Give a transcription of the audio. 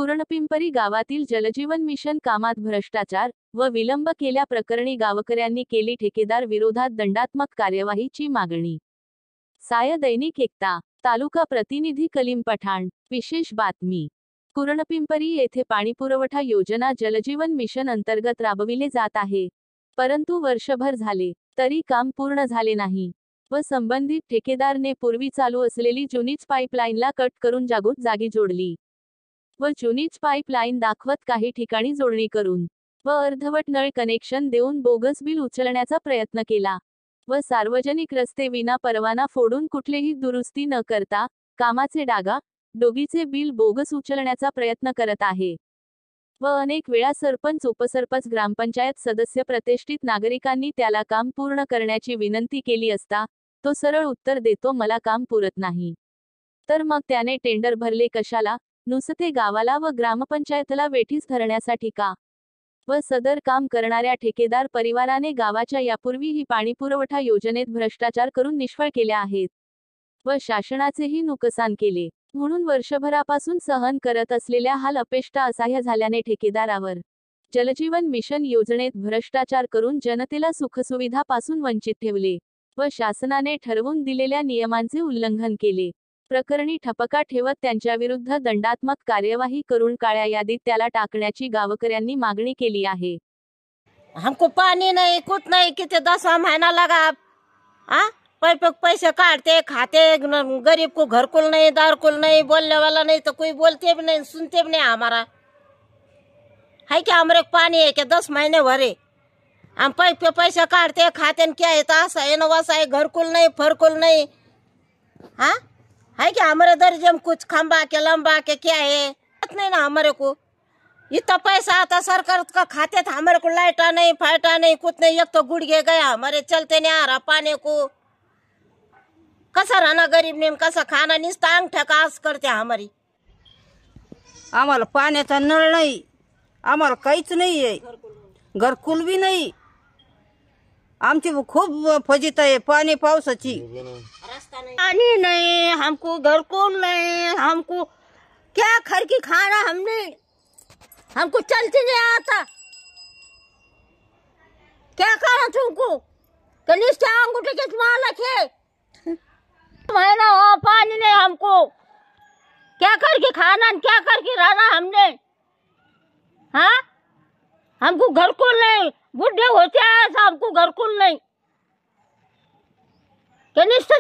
कुरणपिंपरी गावातील जलजीवन मिशन कामात भ्रष्टाचार व विलंब केल्याप्रकरणी गावकऱ्यांनी केली ठेकेदार विरोधात दंडात्मक कार्यवाहीची मागणी। साय दैनिक एकता तालुका प्रतिनिधी कलीम पठाण। विशेष बातमी। कुरणपिंपरी येथे पाणीपुरवठा योजना जलजीवन मिशन अंतर्गत राबविले जात आहे, परंतु वर्षभर झाले तरी काम पूर्ण झाले नाही व संबंधित ठेकेदारने पूर्वी चालू असलेली जुनीच पाईपलाईनला कट करून जागोजागी जोडली व जुनीच पाईपलाईन दाखवत काही ठिकाणी जोडणी करून व अर्धवट नळ कनेक्शन देऊन बोगस बिल उचलण्याचा प्रयत्न केला व सार्वजनिक रस्ते विना परवाना फोडून कुठलेही दुरुस्ती न करता कामाचे डागा डोगीचे बिल बोगस उचलण्याचा प्रयत्न करत आहे व अनेक वेळा सरपंच उपसरपंच ग्रामपंचायत सदस्य प्रतिष्ठित नागरिकांनी त्याला काम पूर्ण करण्याची विनंती केली असता तो सरळ उत्तर देतो, मला काम पुरत नाही। तर मग त्याने टेंडर भरले कशाला? नुसते गावाला व ग्रामपंचायतला वेठीस धरण्यासाठी का? व सदर काम करणाऱ्या ठेकेदार परिवाराने गावाच्या यापूर्वीही पाणीपुरवठा योजनेत भ्रष्टाचार करून निष्फळ केल्या आहेत व शासनाचेही नुकसान केले, म्हणून वर्षभरापासून सहन करत असलेल्या हाल अपेष्टा असह्य झाल्याने ठेकेदारावर जलजीवन मिशन योजनेत भ्रष्टाचार करून जनतेला सुखसुविधापासून वंचित ठेवले व शासनाने ठरवून दिलेल्या नियमांचे उल्लंघन केले प्रकरणी ठपका ठेवत त्यांच्याविरुद्ध दंडात्मक कार्यवाही करून काळ्या यादीत त्याला टाकण्याची गावकऱ्यांनी मागणी केली आहे। हमको पानी नहीं कुछ नहीं, कितने 10 महीना लगा। पैसे काटते खाते, गरीब को घरकुल नहीं दारकुल नहीं, बोलने वाला नहीं तो कोई बोलते भी नहीं सुनते भी नहीं हमारा है क्या। हमारे पानी है क्या 10 महीने भरे, हम पैसे काटते खाते क्या है, तासा है न वैसा है, घरकुल नहीं फरकुल नहीं। हाँ है क्या हमारे दर्जे में कुछ खंबा के लंबा के क्या है नहीं ना हमारे को। इतना पैसा आता सरकार का खाते था, हमारे को लाइटा नहीं फाइटा नहीं कुछ नहीं, एक तो गुड़गे गया हमारे चलते नहीं आ रहा पानी को। कसा राहना गरीब ने कसा खाना निस्ता अंग ठकास करते हमारी। आम्हाला पाण्याचा नळ नाही, आम्हाला काहीच नाही आहे, घरकुल भी नाही। आमची खूप फजित आहे पाणी पावसाची। पानी नहीं, हमको घरकुल नहीं, हमको क्या खर की खाना हमने, हमको चलते नहीं आता। क्या खाना तुमको कनिष्ठ अंगूठे के मालक है महीना हो पानी नहीं हमको, क्या करके खाना क्या करके रहना हमने। हाँ हमको घरकुल नहीं, बुढ़े होते हैं हमको घरकुल नहीं, कनिष्ठ